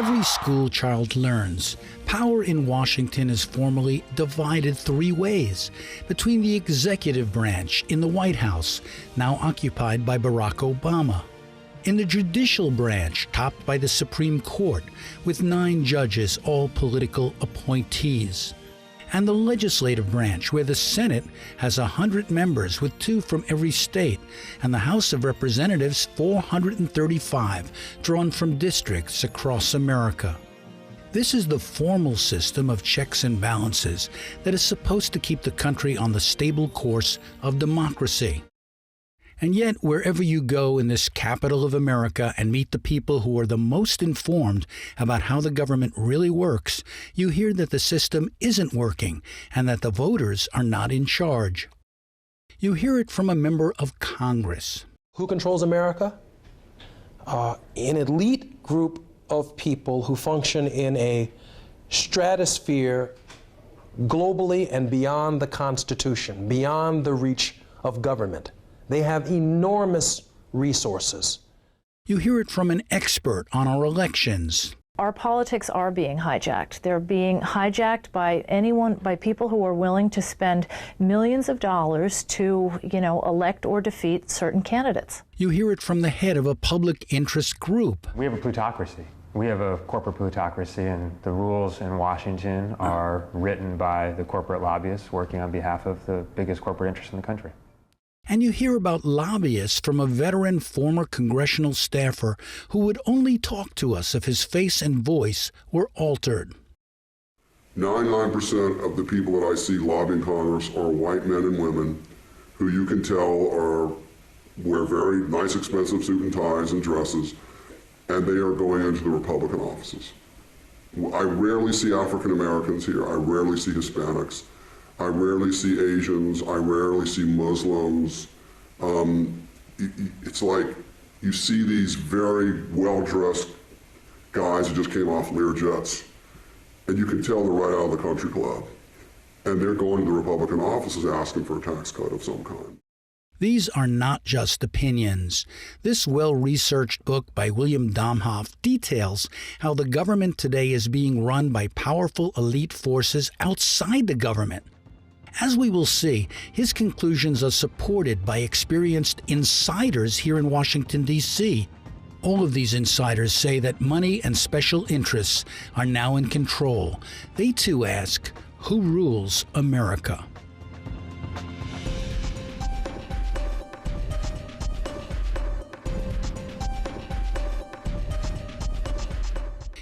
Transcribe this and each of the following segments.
every school child learns, power in Washington is formally divided three ways between the executive branch in the White House, now occupied by Barack Obama, in the judicial branch topped by the Supreme Court with 9 judges, all political appointees, and the legislative branch where the Senate has 100 members with 2 from every state, and the House of Representatives 435 drawn from districts across America. This is the formal system of checks and balances that is supposed to keep the country on the stable course of democracy. And yet, wherever you go in this capital of America and meet the people who are the most informed about how the government really works, you hear that the system isn't working and that the voters are not in charge. You hear it from a member of Congress. Who controls America? An elite group of people who function in a stratosphere globally and beyond the Constitution, beyond the reach of government. They have enormous resources. You hear it from an expert on our elections. Our politics are being hijacked. They're being hijacked by people who are willing to spend millions of dollars to, elect or defeat certain candidates. You hear it from the head of a public interest group. We have a plutocracy. We have a corporate plutocracy, and the rules in Washington are written by the corporate lobbyists working on behalf of the biggest corporate interests in the country. And you hear about lobbyists from a veteran former congressional staffer who would only talk to us if his face and voice were altered. 99% of the people that I see lobbying Congress are white men and women who you can tell wear very nice, expensive suit and ties and dresses, and they are going into the Republican offices. I rarely see African Americans here. I rarely see Hispanics. I rarely see Asians, I rarely see Muslims. It's like you see these very well-dressed guys who just came off Learjets, and you can tell they're right out of the country club. And they're going to the Republican offices asking for a tax cut of some kind. These are not just opinions. This well-researched book by William Domhoff details how the government today is being run by powerful elite forces outside the government. As we will see, his conclusions are supported by experienced insiders here in Washington, D.C. All of these insiders say that money and special interests are now in control. They too ask, who rules America?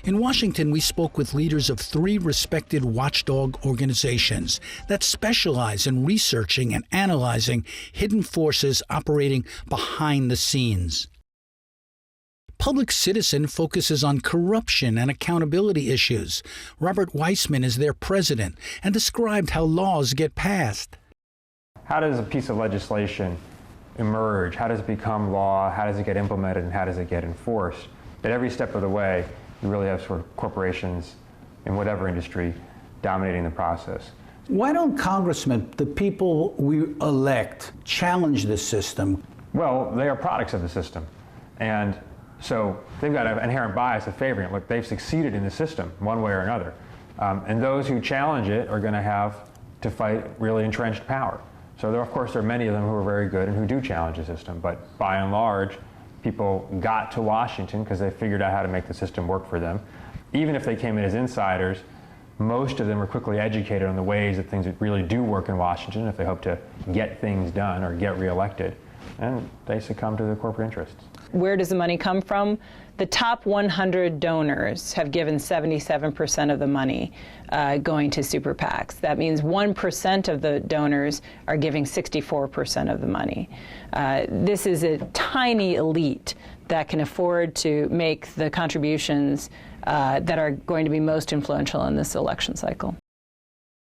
In Washington, we spoke with leaders of 3 respected watchdog organizations that specialize in researching and analyzing hidden forces operating behind the scenes. Public Citizen focuses on corruption and accountability issues. Robert Weissman is their president and described how laws get passed. How does a piece of legislation emerge? How does it become law? How does it get implemented, and how does it get enforced? At every step of the way, you really have sort of corporations in whatever industry dominating the process. Why don't congressmen, the people we elect, challenge this system? Well, they are products of the system. And so they've got an inherent bias of favoring it. Look, they've succeeded in the system one way or another. And those who challenge it are going to have to fight really entrenched power. So there, of course, there are many of them who are very good and who do challenge the system. But by and large, people got to Washington because they figured out how to make the system work for them. Even if they came in as insiders, most of them were quickly educated on the ways that things really do work in Washington if they hope to get things done or get reelected. And they succumb to the corporate interests. Where does the money come from? The top 100 donors have given 77% of the money going to super PACs. That means 1% of the donors are giving 64% of the money. This is a tiny elite that can afford to make the contributions that are going to be most influential in this election cycle.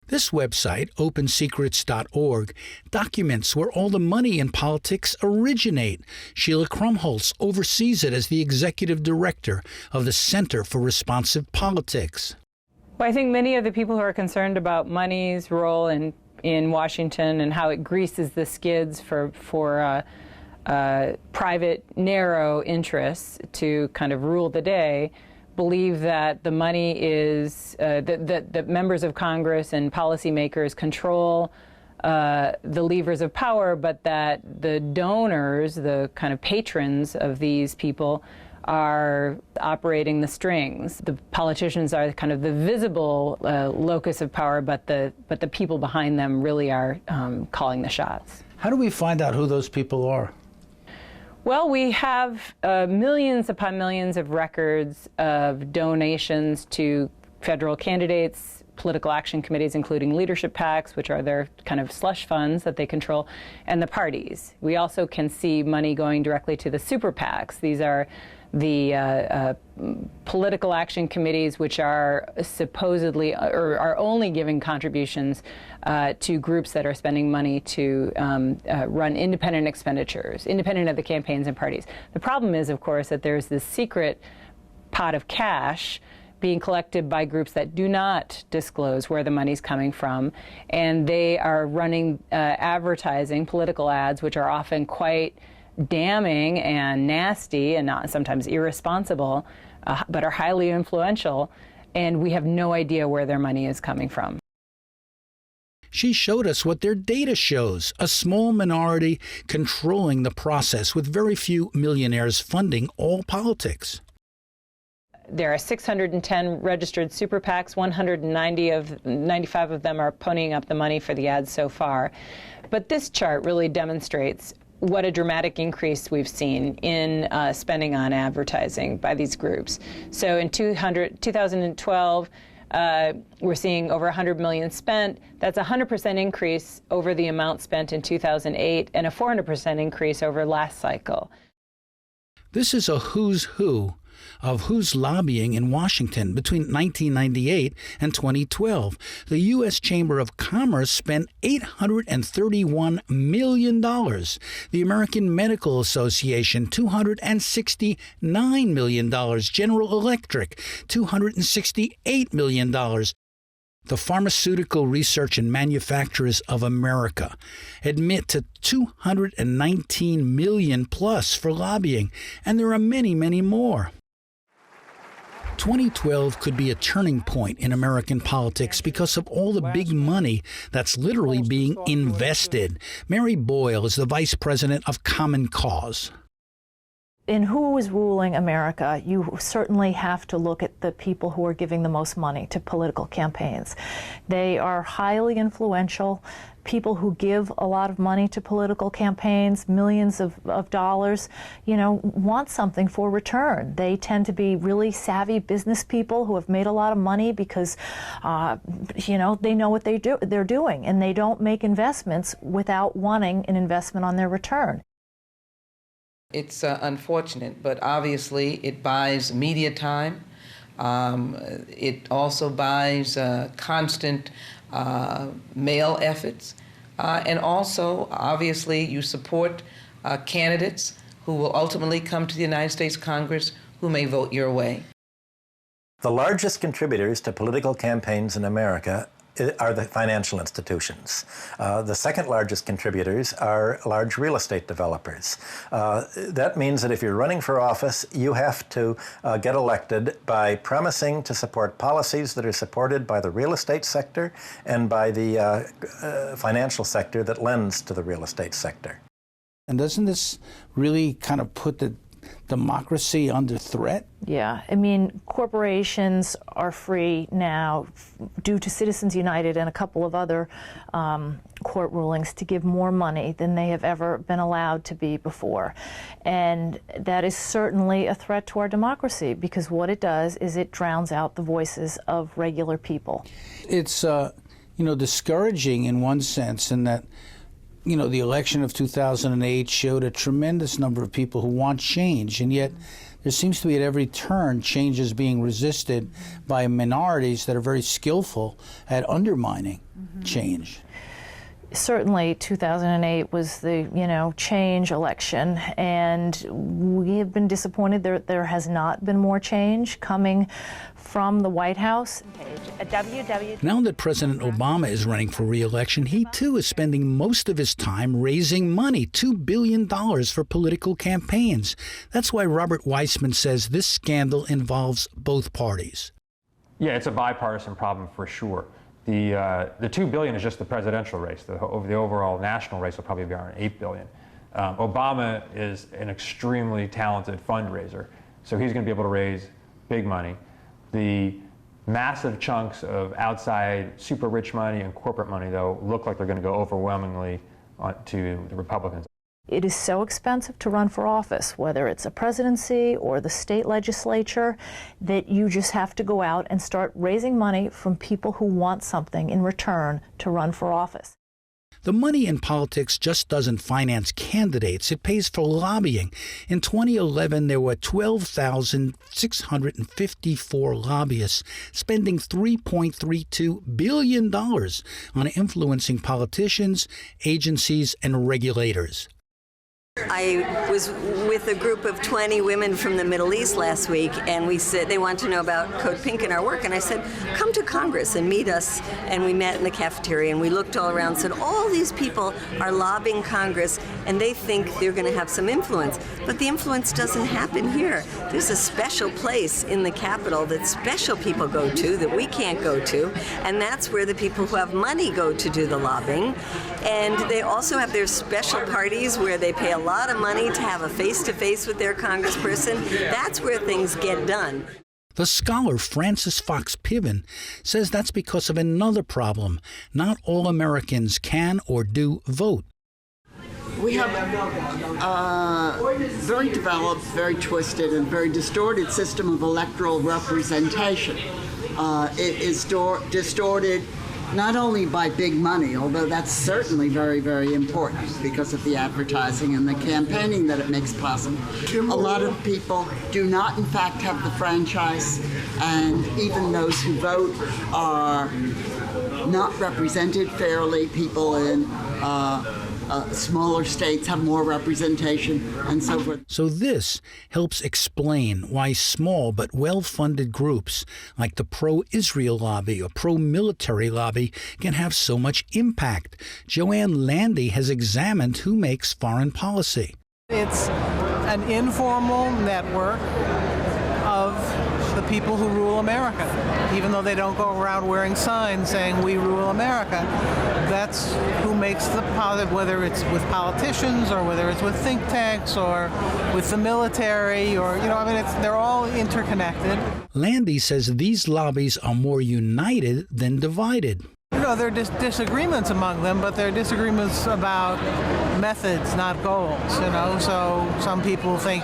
This website, opensecrets.org, documents where all the money in politics originate. Sheila Krumholtz oversees it as the executive director of the Center for Responsive Politics. Well, I think many of the people who are concerned about money's role in Washington and how it greases the skids for private, narrow interests to kind of rule the day believe that the money is, that members of Congress and policymakers control the levers of power, but that the donors, the kind of patrons of these people, are operating the strings. The politicians are kind of the visible locus of power, but the people behind them really are calling the shots. How do we find out who those people are? Well, we have millions upon millions of records of donations to federal candidates, political action committees, including leadership PACs, which are their kind of slush funds that they control, and the parties. We also can see money going directly to the super PACs. These are the political action committees, which are supposedly or are only giving contributions to groups that are spending money to run independent expenditures, independent of the campaigns and parties. The problem is, of course, that there's this secret pot of cash being collected by groups that do not disclose where the money's coming from, and they are running advertising, political ads, which are often quite damning and nasty and not sometimes irresponsible, but are highly influential, and we have no idea where their money is coming from. She showed us what their data shows, a small minority controlling the process with very few millionaires funding all politics. There are 610 registered super PACs, 95 of them are ponying up the money for the ads so far. But this chart really demonstrates what a dramatic increase we've seen in spending on advertising by these groups. So in 2012, we're seeing over 100 million spent. That's a 100% increase over the amount spent in 2008 and a 400% increase over last cycle. This is a who's who of who's lobbying in Washington between 1998 and 2012. The U.S. Chamber of Commerce spent $831 million. The American Medical Association, $269 million. General Electric, $268 million. The Pharmaceutical Research and Manufacturers of America admit to $219 million plus for lobbying, and there are many, many more. 2012 could be a turning point in American politics because of all the big money that's literally being invested. Mary Boyle is the vice president of Common Cause. In who is ruling America, you certainly have to look at the people who are giving the most money to political campaigns. They are highly influential. People who give a lot of money to political campaigns, millions of dollars, want something for return. They tend to be really savvy business people who have made a lot of money because, they know what they're doing, and they don't make investments without wanting an investment on their return. It's unfortunate, but obviously it buys media time. It also buys constant mail efforts. And also, obviously, you support candidates who will ultimately come to the United States Congress who may vote your way. The largest contributors to political campaigns in America are the financial institutions. The second largest contributors are large real estate developers. That means that if you're running for office, you have to get elected by promising to support policies that are supported by the real estate sector and by the financial sector that lends to the real estate sector. And doesn't this really kind of put the democracy under threat? Yeah, I mean, corporations are free now due to Citizens United and a couple of other court rulings to give more money than they have ever been allowed to be before. And that is certainly a threat to our democracy, because what it does is it drowns out the voices of regular people. It's, discouraging in one sense, in that the election of 2008 showed a tremendous number of people who want change, and yet there seems to be at every turn change is being resisted by minorities that are very skillful at undermining change. Certainly 2008 was the, change election, and we have been disappointed there has not been more change coming from the White House. Now that President Obama is running for re-election, he too is spending most of his time raising money, $2 billion for political campaigns. That's why Robert Weissman says this scandal involves both parties. Yeah, it's a bipartisan problem for sure. The $2 billion is just the presidential race. The overall national race will probably be around $8 billion. Obama is an extremely talented fundraiser, so he's going to be able to raise big money. The massive chunks of outside super rich money and corporate money, though, look like they're going to go overwhelmingly to the Republicans. It is so expensive to run for office, whether it's a presidency or the state legislature, that you just have to go out and start raising money from people who want something in return to run for office. The money in politics just doesn't finance candidates. It pays for lobbying. In 2011, there were 12,654 lobbyists spending $3.32 billion on influencing politicians, agencies, and regulators. I was with a group of 20 women from the Middle East last week, and we said they wanted to know about Code Pink and our work, and I said, come to Congress and meet us. And we met in the cafeteria, and we looked all around and said, all these people are lobbying Congress, and they think they're going to have some influence. But the influence doesn't happen here. There's a special place in the Capitol that special people go to that we can't go to, and that's where the people who have money go to do the lobbying. And they also have their special parties where they pay a lot of money to have a face-to-face with their congressperson. That's where things get done. The scholar Francis Fox Piven says that's because of another problem. Not all Americans can or do vote. We have a very developed, very twisted, and very distorted system of electoral representation. It is distorted not only by big money, although that's certainly very, very important because of the advertising and the campaigning that it makes possible. A lot of people do not, in fact, have the franchise, and even those who vote are not represented fairly. People in smaller states have more representation, and so forth. So this helps explain why small but well-funded groups like the pro-Israel lobby or pro-military lobby can have so much impact. Joanne Landy has examined who makes foreign policy. It's an informal network of the people who rule America, even though they don't go around wearing signs saying we rule America. That's who makes the policy, whether it's with politicians or whether it's with think tanks or with the military or, they're all interconnected. Landy says these lobbies are more united than divided. There are disagreements among them, but they're disagreements about methods, not goals, So some people think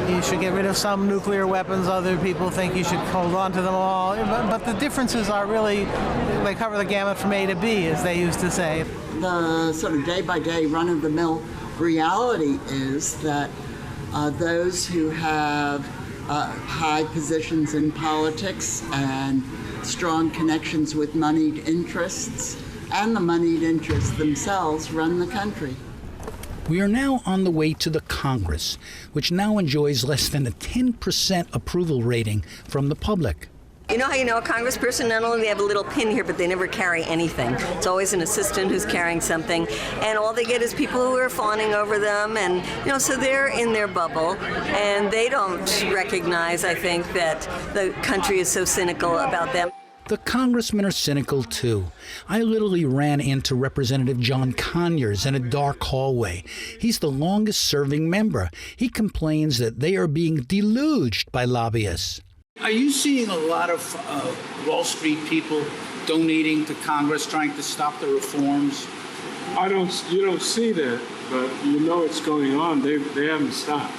you should get rid of some nuclear weapons, other people think you should hold on to them all. But the differences are really, they cover the gamut from A to B, as they used to say. The sort of day-by-day, run-of-the-mill reality is that those who have high positions in politics and strong connections with moneyed interests, and the moneyed interests themselves run the country. We are now on the way to the Congress, which now enjoys less than a 10% approval rating from the public. You know how a congressperson, not only they have a little pin here, but they never carry anything. It's always an assistant who's carrying something, and all they get is people who are fawning over them, and so they're in their bubble, and they don't recognize, I think, that the country is so cynical about them. The congressmen are cynical, too. I literally ran into Representative John Conyers in a dark hallway. He's the longest-serving member. He complains that they are being deluged by lobbyists. Are you seeing a lot of Wall Street people donating to Congress, trying to stop the reforms? You don't see that, but it's going on. They haven't stopped.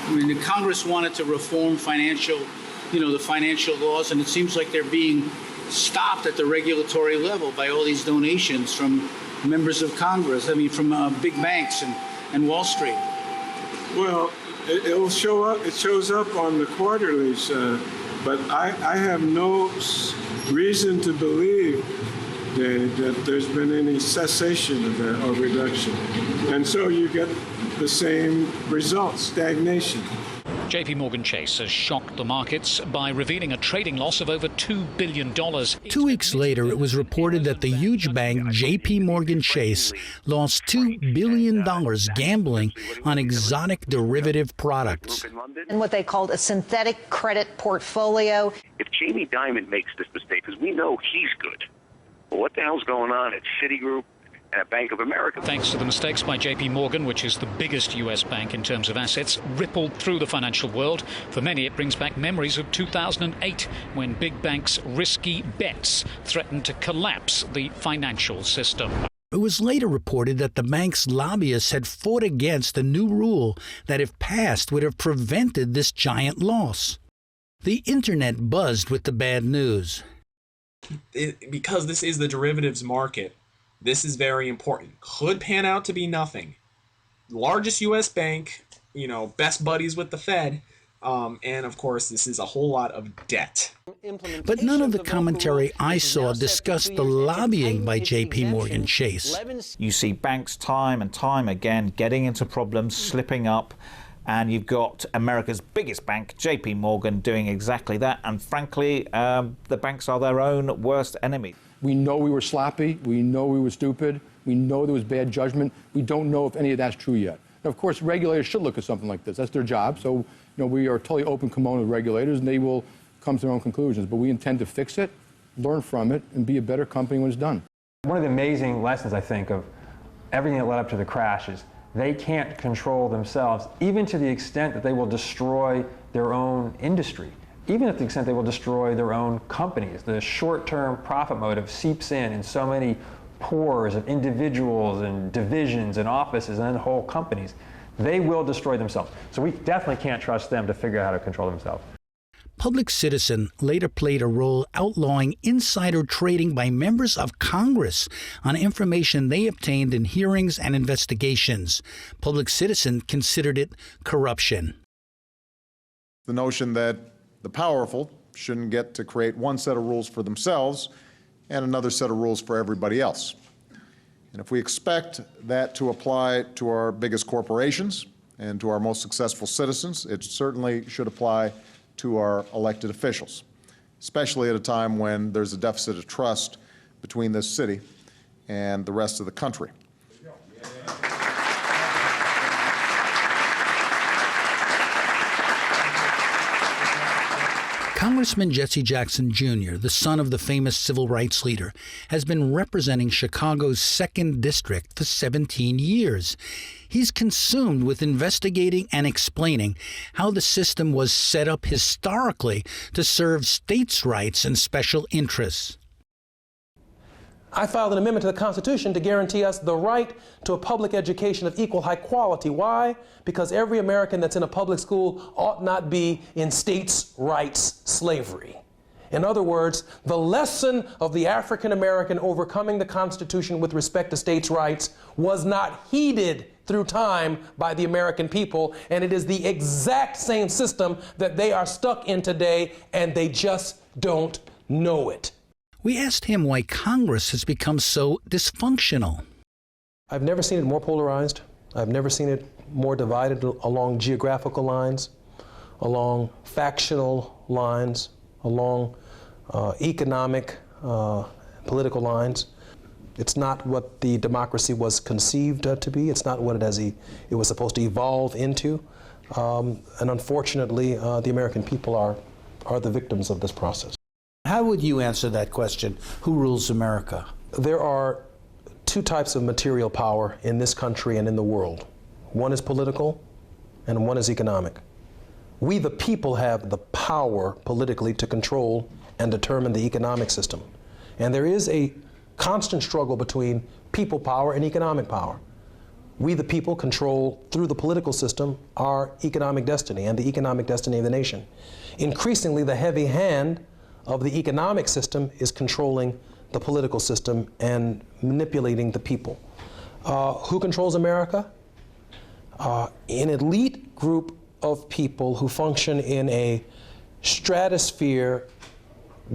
The Congress wanted to reform the financial laws, and it seems like they're being stopped at the regulatory level by all these donations from members of Congress, from big banks and Wall Street. Well, it'll show up. It shows up on the quarterlies, but I have no reason to believe that there's been any cessation of that or reduction. And so you get the same results, stagnation. JP Morgan Chase has shocked the markets by revealing a trading loss of over $2 billion. 2 weeks later, it was reported that the huge bank JP Morgan Chase lost $2 billion gambling on exotic derivative products. And what they called a synthetic credit portfolio. If Jamie Dimon makes this mistake, because we know he's good, well, what the hell's going on at Citigroup and at Bank of America? Thanks to the mistakes by JP Morgan, which is the biggest U.S. bank in terms of assets, rippled through the financial world. For many, it brings back memories of 2008, when big banks' risky bets threatened to collapse the financial system. It was later reported that the bank's lobbyists had fought against a new rule that, if passed, would have prevented this giant loss. The internet buzzed with the bad news. Because this is the derivatives market, this is very important. Could pan out to be nothing. Largest U.S. bank, best buddies with the Fed, and of course this is a whole lot of debt. But none of the commentary I saw discussed the lobbying by JP Morgan Chase. You see banks time and time again getting into problems, slipping up, and you've got America's biggest bank, JP Morgan, doing exactly that. And frankly, the banks are their own worst enemy. We know we were sloppy. We know we were stupid. We know there was bad judgment. We don't know if any of that's true yet. Now, of course, regulators should look at something like this. That's their job. So, we are totally open kimono with regulators, and they will come to their own conclusions. But we intend to fix it, learn from it, and be a better company when it's done. One of the amazing lessons, I think, of everything that led up to the crash is they can't control themselves, even to the extent that they will destroy their own industry. Even to the extent they will destroy their own companies. The short-term profit motive seeps in so many pores of individuals and divisions and offices and then whole companies. They will destroy themselves. So we definitely can't trust them to figure out how to control themselves. Public Citizen later played a role outlawing insider trading by members of Congress on information they obtained in hearings and investigations. Public Citizen considered it corruption. The notion that the powerful shouldn't get to create one set of rules for themselves and another set of rules for everybody else. And if we expect that to apply to our biggest corporations and to our most successful citizens, it certainly should apply to our elected officials, especially at a time when there's a deficit of trust between this city and the rest of the country. Congressman Jesse Jackson Jr., the son of the famous civil rights leader, has been representing Chicago's 2nd District for 17 years. He's consumed with investigating and explaining how the system was set up historically to serve states' rights and special interests. I filed an amendment to the Constitution to guarantee us the right to a public education of equal high quality. Why? Because every American that's in a public school ought not be in states' rights slavery. In other words, the lesson of the African American overcoming the Constitution with respect to states' rights was not heeded through time by the American people, and it is the exact same system that they are stuck in today, and they just don't know it. We asked him why Congress has become so dysfunctional. I've never seen it more polarized. I've never seen it more divided along geographical lines, along factional lines, along economic, political lines. It's not what the democracy was conceived to be. It's not what it was supposed to evolve into. And unfortunately, the American people are the victims of this process. How would you answer that question? Who rules America? There are two types of material power in this country and in the world. One is political and one is economic. We, the people, have the power politically to control and determine the economic system. And there is a constant struggle between people power and economic power. We, the people, control, through the political system, our economic destiny and the economic destiny of the nation. Increasingly, the heavy hand of the economic system is controlling the political system and manipulating the people. Who controls America? An elite group of people who function in a stratosphere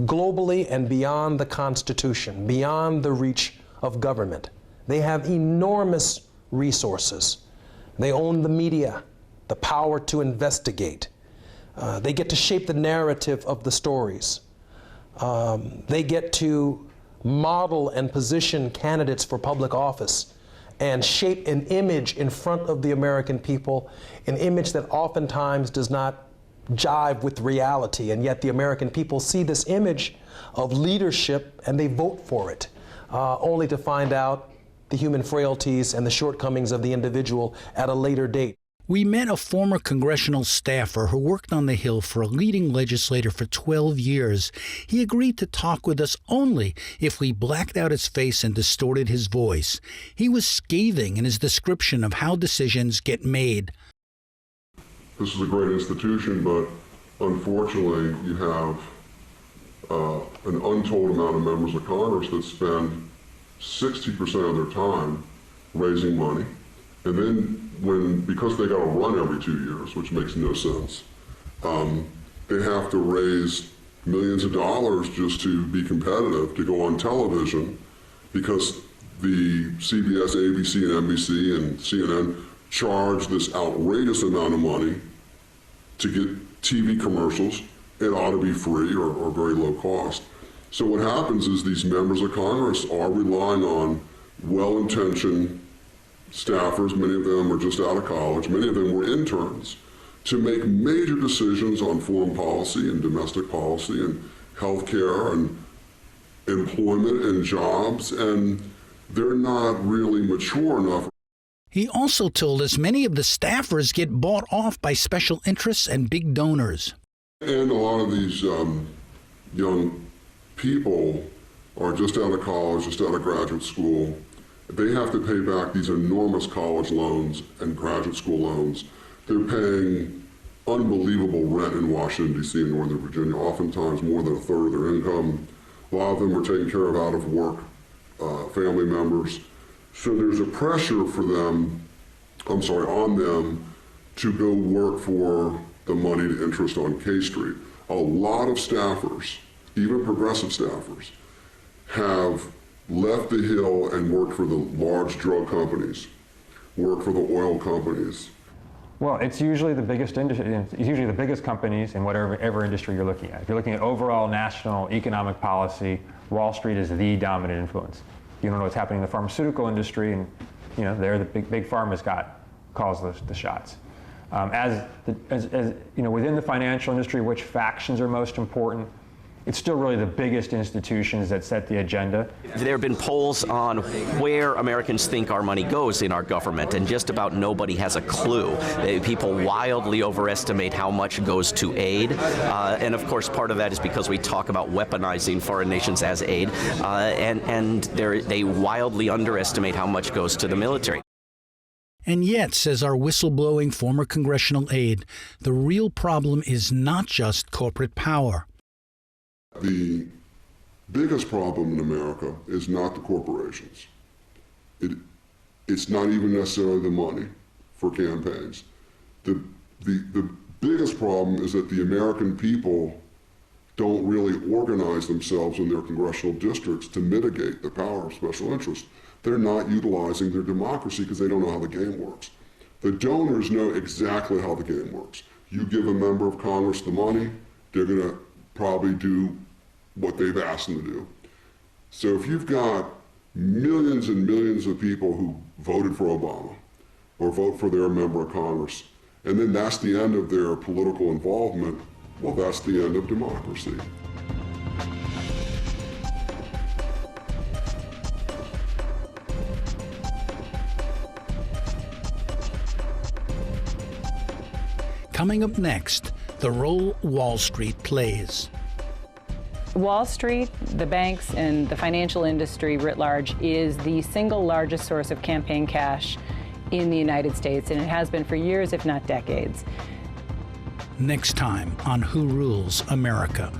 globally and beyond the Constitution, beyond the reach of government. They have enormous resources. They own the media, the power to investigate. They get to shape the narrative of the stories. They get to model and position candidates for public office and shape an image in front of the American people, an image that oftentimes does not jive with reality, and yet the American people see this image of leadership and they vote for it, only to find out the human frailties and the shortcomings of the individual at a later date. We met a former congressional staffer who worked on the Hill for a leading legislator for 12 years. He agreed to talk with us only if we blacked out his face and distorted his voice. He was scathing in his description of how decisions get made. This is a great institution, but unfortunately you have an untold amount of members of Congress that spend 60% of their time raising money, and then because they got to run every 2 years, which makes no sense, they have to raise millions of dollars just to be competitive, to go on television, because the CBS, ABC, and NBC and CNN charge this outrageous amount of money to get TV commercials. It ought to be free or very low cost. So what happens is these members of Congress are relying on well-intentioned staffers, many of them are just out of college, many of them were interns, to make major decisions on foreign policy and domestic policy and health care and employment and jobs, and they're not really mature enough. He also told us many of the staffers get bought off by special interests and big donors. And a lot of these young people are just out of college, just out of graduate school. They have to pay back these enormous college loans and graduate school loans. They're paying unbelievable rent in Washington, D.C. and Northern Virginia, oftentimes more than a third of their income. A lot of them are taken care of out of work, family members. So there's a pressure for them, on them to go work for the moneyed interest on K Street. A lot of staffers, even progressive staffers, have left the Hill and worked for the large drug companies, worked for the oil companies. Well, it's usually the biggest industry. It's usually the biggest companies in whatever industry you're looking at. If you're looking at overall national economic policy, Wall Street is the dominant influence. You don't know what's happening in the pharmaceutical industry, and there the big pharma's calls the shots. As within the financial industry, which factions are most important? It's still really the biggest institutions that set the agenda. There have been polls on where Americans think our money goes in our government, and just about nobody has a clue. People wildly overestimate how much goes to aid, and of course part of that is because we talk about weaponizing foreign nations as aid, and they wildly underestimate how much goes to the military. And yet, says our whistleblowing former congressional aide, the real problem is not just corporate power. The biggest problem in America is not the corporations. It's not even necessarily the money for campaigns. The biggest problem is that the American people don't really organize themselves in their congressional districts to mitigate the power of special interests. They're not utilizing their democracy because they don't know how the game works. The donors know exactly how the game works. You give a member of Congress the money, they're going to probably do what they've asked them to do. So if you've got millions and millions of people who voted for Obama or vote for their member of Congress, and then that's the end of their political involvement, well, that's the end of democracy. Coming up next, the role Wall Street plays. Wall Street, the banks, and the financial industry writ large is the single largest source of campaign cash in the United States, and it has been for years, if not decades. Next time on Who Rules America?